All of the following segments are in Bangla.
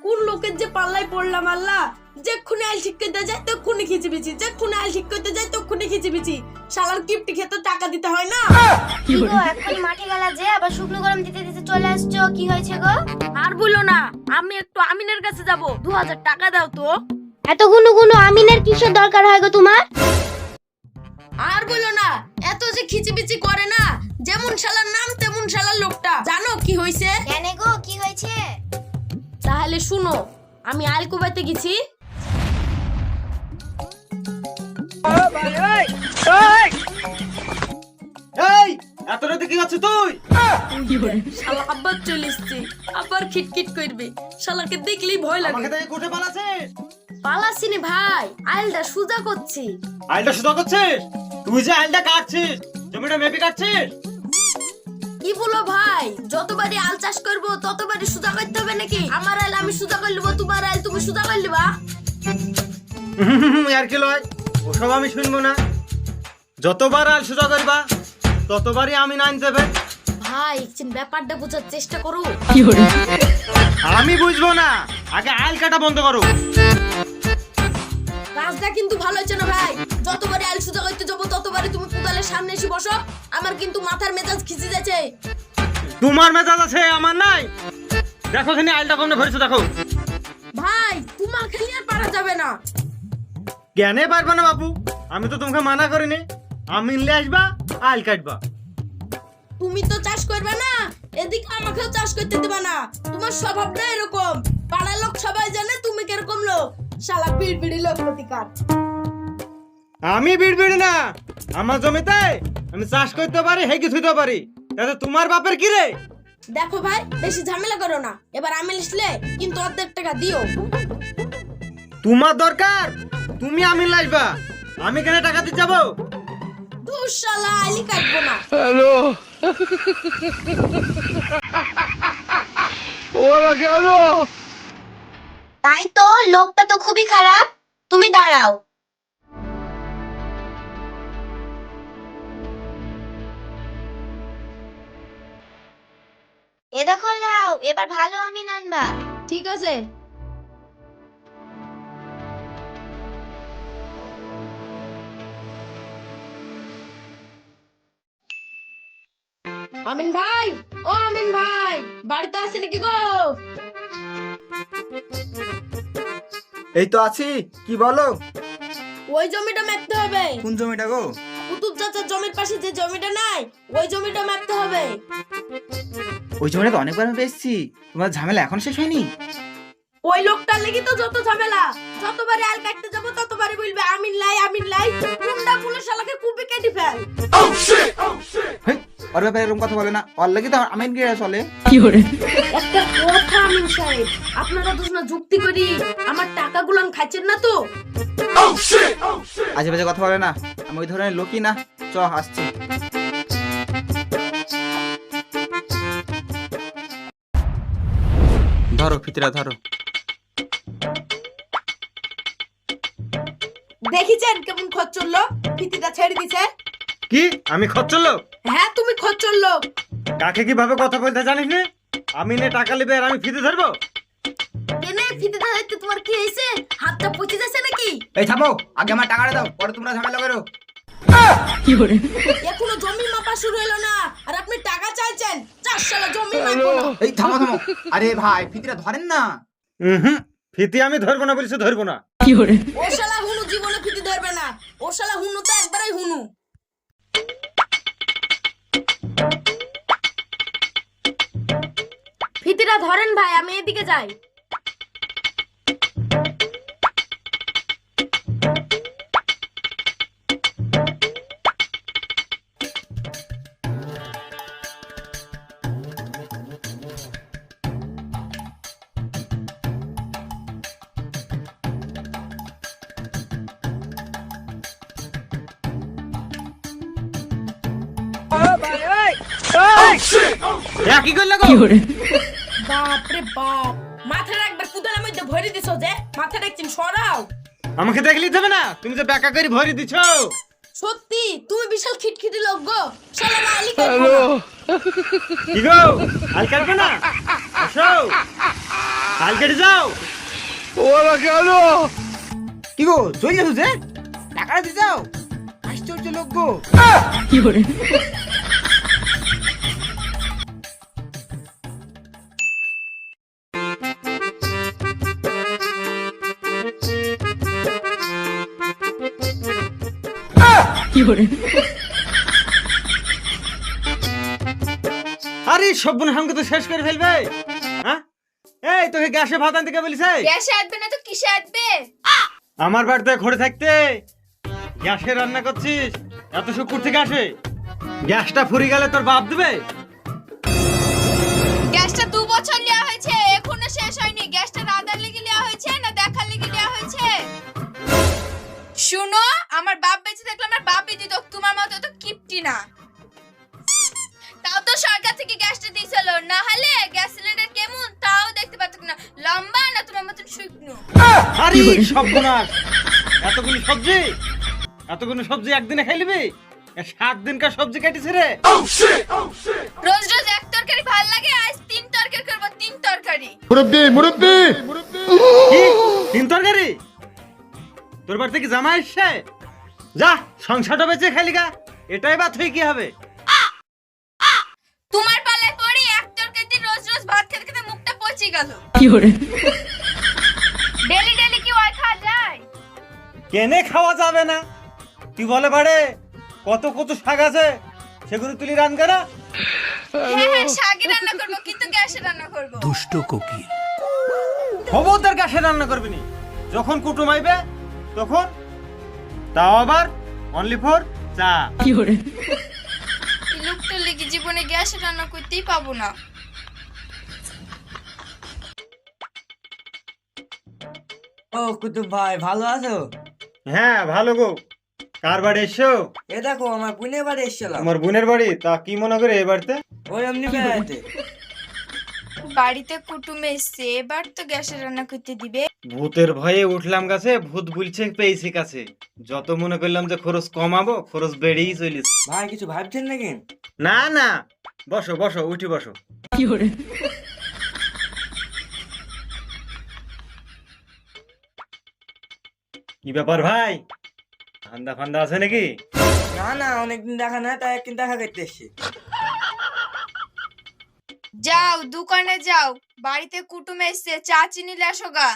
কোন লোকের যে পাল্লাই পড়লাম আল্লাহ। যেক্ষুনি আইল ঠিক করতে যায় তক্ষুনি খিচিবিচি, যেক্ষুনি আইল ঠিক করতে যায় তক্ষুনি খিচিবিচি। শালার কিপটি খেতে টাকা দিতে হয় না। কি গো এখন মাঠে গেলা যে আবার শুকনো গরম দিতে দিতে চলে আসছো, কি হয়েছে গো? আর বলো না, আমি একটু আমিনের কাছে যাব, 2000 টাকা দাও তো। এত গুনো আমিনের কিসের দরকার হয় গো তোমার? আর বলো না, এত যে খিচিবিচি করে না, যেমন শালার নাম তেমন শালার লোকটা। জানো কি হয়েছে? কেন গো কি হয়েছে? তাহলে শুনো, আমি আইল কুবাইতে গেছি। এই এত রাতে কি করছিস তুই? শালা আবার চলে এসছে, আবার খিটখিট করবে। শালাকে দেখলেই ভয় লাগে। আমাকে দেখে কোঠে পালাছিস? পালাসিনি ভাই, আইলটা সুজা করছি। আইলটা সুদা করছিস? তুই যে আইলটা কাটছিস, জমিটা মেপে কাটছিস? কি বলো ভাই, যতবারই আল চাষ করবো ততবারই সুজা করতে হবে নাকি? আমার আইল আমি সুজা করে লিবো, তোমার আইল তুমি সুজা করে লিবা। আর কি লয়, ওসব আমি শুনবো না। যতবার আইল সুদা করবা ততবারই আমি নাইন দেবে। ভাই একদিন ব্যাপারটা বোঝার চেষ্টা করো। আমি বুঝবো না, আগে আইল কাটা বন্ধ করো। কাজটা কিন্তু ভালো হচ্ছে না ভাই। যতবারই আইল সুজা করতে যাবো ততবারই তুমি কোদালের সামনে এসে বসো। আমার কিন্তু মাথার মেজাজ খিচে যাচ্ছে। তোমার মেজাজ আছে, আমার নাই। দেখো তিনি আইলটা কমনে ভরেছো দেখো। ভাই তোমার খেলে আর পারা যাবে না। জ্ঞানে পারবে না বাপু, আমি তো তোমাকে মানা করিনি। আমি নিলে আসবা, আইল কাটবা। তুমি তো চাষ করবে না, এদিকে আমাকেও চাষ করতে দেবে না। তোমার স্বভাবটা এরকম। পাড়ার লোক সবাই জানে তুমি কিরকম লোক। শালা বিড়বিড়ি লোক প্রতিকার। আমি বিড়বিড়ি না, আমার জমিতে আমি চাষ করতে পারি, হেগে থুইতে পারি। তাতে তোমার বাপের কি রে? দেখো ভাই বেশি ঝামেলা করো না, এবার আমি লিখলে কিন্তু অর্ধেক টাকা দিও। তোমার দরকার, তুমি আমি লাইবা, আমি কেন টাকা দিতে যাবো? ধুর শালা আইলি কাটবো না। তাই তো, লোকটা তো খুবই খারাপ। তুমি দাঁড়াও। এ দেখো লাও, এবার ভালো আমিন আনবা। ঠিক আছে। আমিন ভাই, ও আমিন ভাই, বাড়িতে আছে নাকি গো? এই তো আছি, কি বলো? ওই জমিটা মাপতে হবে। কোন জমিটা গো? কুতুব চাচার জমির পাশে যে জমিটা নাই, ওই জমিটা মাপতে হবে। ওই জমিটা তো অনেকবার আমি পেয়েছি, তোমার ঝামেলা এখন শেষ হয়নি? ওই লোকটার লাগি তো যত ঝামেলা। যতবারই আল কাটতে যাবো ততবারই বলবে আমিন লাই আমিন লাই। গুন্ডা পুলিশ শালাকে কুপি কেটে ফেল। হেই, ওর ব্যাপারে এরকম কথা বলে না, ওর লাগি তো আমিন গিয়ে চলে। একটা কথা আমিন সাহেব, আপনারা তো না যুক্তি করি আমার টাকাগুলো খাচ্ছেন না তো? আজে বাজে কথা বলে না, আমি ওই ধরনের লোকই না। চ আসছি। ধরো ফিতরা ধরো। দেখেছেন কেমন খচ্চর লোক, ফিতিটা ছেড়ে দিছে। কি আমি খচ্চর লোক? হ্যাঁ তুমি খচ্চর লোক। কাকে কিভাবে কথা বলতে জানিস না? আমি নে টাকা লিবে আর আমি ফিতে ধরবো? কেনে ফিতিটা ধরতে তোমার কি হয়েছে? হাতটা পচে যাচ্ছে নাকি? এই থামো, আগে আমার টাকাটা দাও, পরে তোমরা ঝামেলা করো। এখনো জমি মাপা শুরু হলো না আর আপনি টাকা চাইছেন? 4 সালে জমি মাপবো না। এই থামো থামো, আরে ভাই ফিতরা ধরেন না। ফিতে আমি ধরবো না বলছি, ধরবো না। ও শালা হুনু জীবনে ফিতি ধরবে না। ও শালা হুনু তো একবারই হুনু। ফিতিটা ধরেন ভাই, আমি এদিকে যাই। কি করলে গো? বাপ রে বাপ, মাথাটা একবার কুদালের মধ্যে ভরে দিছো যে, মাথাটা একদিন সরাও। আমাকে দেখলি হবে না, তুমি যে বেকা করে ভরি দিছো। সত্যি তুমি বিশাল খিটখিটি লোক গো। শালা আলি কাটবো না। কি গো, আল কাটবে না? আসো, মাল কেটে যাও। কি গো চলে যাচ্ছ যে টাকা দিতে যাও আশ্চর্য লোক গো। আরে সব্বনাশ আমাকে তো শেষ করে ফেলবে। হ্যাঁ এই তোকে গ্যাসে ভাত আনতে কে বলিছে? গ্যাসে আসবে না তো কিসে আসবে? আমার বাড়িতে ঘরে থাকতে গ্যাসে রান্না করছিস, এত শুকুর থেকে আসে? গ্যাসটা ফুরি গেলে তোর বাপ দেবে? গ্যাসটা 2 বছর লিয়া হয়েছে, এখনো শেষ হয়নি। গ্যাসটা রাধার লেগে লিয়া হয়েছে না দেখার লেগে লিয়া হয়েছে? শুনো, আমার বাপ বেঁচে থাকলে আমার বাপই দিত, তোমার মতো তো কিপটি না। তাও তো সরকার থেকে গ্যাসটা দিয়েছিল, না হলে গ্যাস সিলিন্ডার কেমন তাও দেখতে পাচ্ছ না, লম্বা না তোমার মতন শুকনো। আরে সর্বনাশ, এতগুলো সবজি একদিনে খাই নিবি? 7 দিনকার সবজি কাটিছে রে। রোজ রোজ এক তরকারি ভাল লাগে, আজ 3 তরকারি করব, 3 তরকারি। কি 3 তরকারি? তোর বাড়িতে কি জামাই এসছে? যা সংসারটা বেঁচে খাইলি গা, এটাই বাত হয়ে কি হবে? তোমার পালায় পড়ি এক তরকারি দিয়ে রোজ রোজ ভাত খেতে খেতে মুখটা পচে গেল। ডেলি ডেলি কি ওই খাওয়া যায়? কেনে খাওয়া যাবে না? তুই বলে বাড়ে কত কত শাক আছে, সেগুলো তুলি রান করা। হ্যাঁ হ্যাঁ, শাকে রান্না করব, কিন্তু গ্যাসে রান্না করব। দুষ্ট কোকিল। খবরদার গ্যাসে রান্না করবি নি। যখন কুটুম আইবে তখন, তাও আবার অনলি ফর চা। এই লোকটার লেগে জীবনে গ্যাসে রান্না করতেই পাবো না। ও কুতুব ভাই ভালো আছো? হ্যাঁ ভালো গো। কার বাড়ি এসছো? এ দেখো আমার বোনের বাড়ি এসেছিলাম। আমার বোনের বাড়ি? তা কি মনে করে এই বাড়িতে? ওই এমনি বেড়াতে। বাড়িতে কুটুম এসছে, এবার তো গ্যাসে রান্না করতে দিবে। ভূতের ভয়ে উঠলাম গাছে, ভূত বলছে পেয়েছি কাছে। যত মনে করলাম যে খরচ কমাবো, খরচ বেড়েই চলিস। ভাই কিছু ভাবছেন নাকি? না না, বসো বসো, উঠি বসো। কি ব্যাপার ভাই, ঠান্ডা ফান্ডা আছে নাকি? না না, অনেকদিন দেখা না, তাই একদিন দেখা করতে এসছি। যাও দোকানে যাও, বাড়িতে কুটুম এসছে, চা চিনি লেসো গা।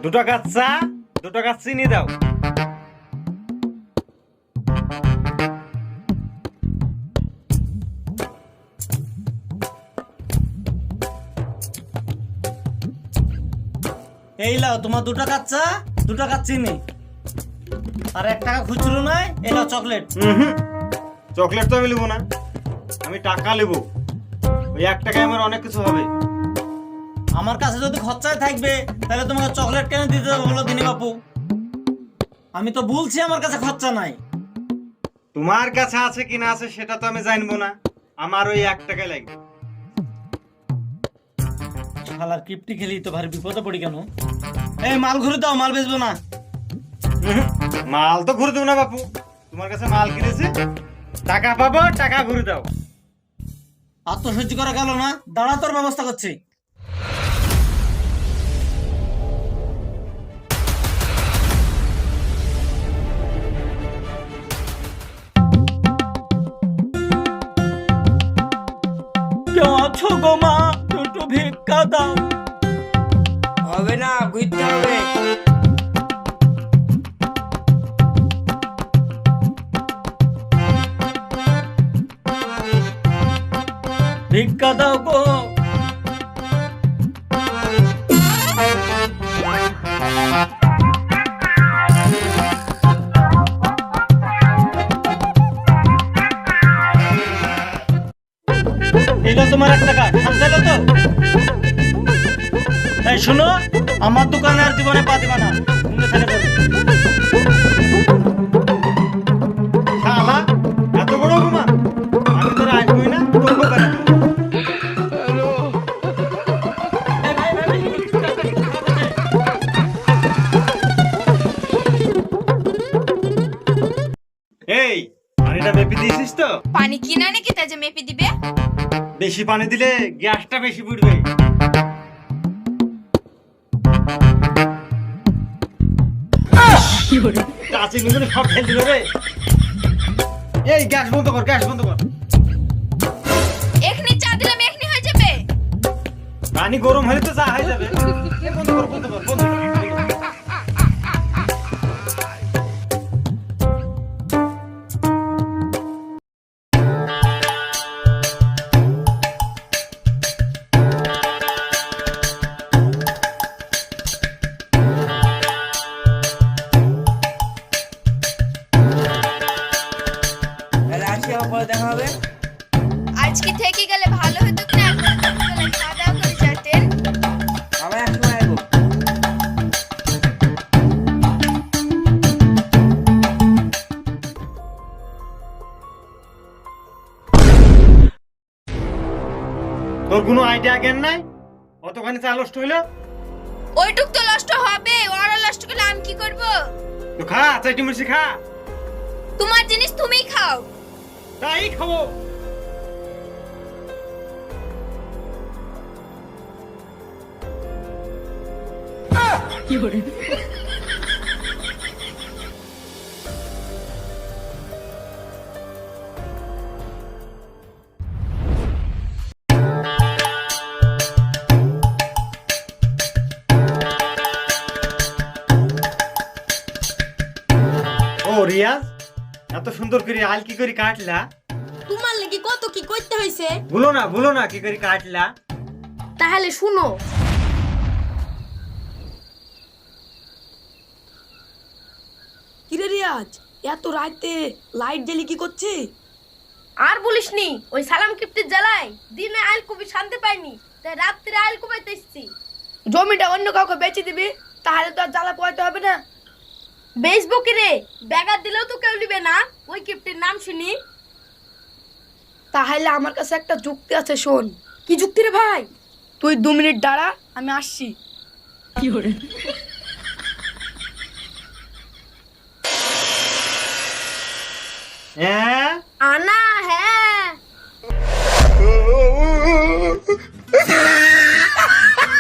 দুটো কাপ চা, 2 কাপ চিনি দাও। এই লাও তোমার 2 টাকা চা, 2 টাকা চিনি, আর 1 টাকা খুচরো নাই। এই লাও চকলেট। চকলেট তো আমি নেবো না, আমি টাকা নেবো। ওই 1 টাকায় আমার অনেক কিছু হবে। আমার কাছে যদি খরচায় থাকবে তাহলে তোমাকে চকলেট কেন দিতে হবে বলো দিনী বাপু? আমি তো বলছি আমার কাছে খরচা নাই। তোমার কাছে আছে কি না আছে সেটা তো আমি জানবো না, আমার ওই 1 টাকায় লাগবে। শালার কিপটি খেলি তো ভারী বিপদে পড়ি কেন? এই মাল ঘুরে দাও, মাল বেচবো না। মাল তো ঘুরে দেবো না বাপু, তোমার কাছে মাল কিনেছি, টাকা পাবো, টাকা ঘুরে দাও। আত্মসহ্য করা গেল না, দাঁড়া তোর ব্যবস্থা করছি। কেউ আছো গো মা, একটু ভিক্ষা দাও। হবে না, ঘুরতে হবে। ভিক্ষা দাও গো। এটা তোমার 1 টাকা, খামচাইলো তো? এই শোনো, আমার দোকানে আর জীবনে পা দিবা না, তুমি ছেড়ে দেবে। শালা এত বড় অপমান, আমি তোর আসবই না, তোর দোকানে। পানি কিনা নাকি তাই যে মেপে দিবে? বেশি পানি দিলে গ্যাসটা বেশি পুড়বে। কাছে নিগুলো সব ফেল দিল রে। এই গ্যাস বন্ধ কর, গ্যাস বন্ধ কর। এখনি চা দিলাম, এখনি হয়ে যাবে। পানি গরম হলে তো চা হয়ে যাবে। এ বন্ধ কর, বন্ধ কর, বন্ধ কর। তাহলে আসি, আবার পরে দেখা হবে। আজকে থেকে গেলে ভালো হতো না, একবার দুপুরবেলা খাওয়া দাওয়া করে যেতেন। আমরা একসময় আসবো। তোর কোনো আইডিয়া জ্ঞান নাই? কতখানি চা নষ্ট হইলো? ওইটুক তো নষ্ট হবে, ওরা নষ্ট করলে আমি কি করব? তো খা, চাইটি মুড়ি খা। তোমার জিনিস তুমিই খাও। তাই খাবো। ও রিয়াজ, এত সুন্দর করে আল কি করে কাটলা? তোমার লাগি কত কি করতে হইছে? বলো না কি করে কাটলা। তাহলে শুনো। কিরে রিয়াজ, এত রাতে লাইট জ্বালি কি করছে? আর বলিসনি, ওই সালাম কিপ্টির জ্বালায় দিনে আইল কবি শান্তি পাইনি, তাই রাত্রে আইল কবাইতে এসছি। জমিটা অন্য কাউকে বেচে দিবি, তাহলে তো আর জ্বালা পোয়াতে হবে না। বেচবো কি রে? ব্যাগার দিলেও তো কেউ নিবে না ওই কিপ্টির নাম শুনি। তাহলে আমার কাছে একটা যুক্তি আছে, শোন। কি যুক্তি রে ভাই? তুই 2 মিনিট দাঁড়া, আমি আসছি। কি করে? হ্যাঁ আনা হ্যাঁ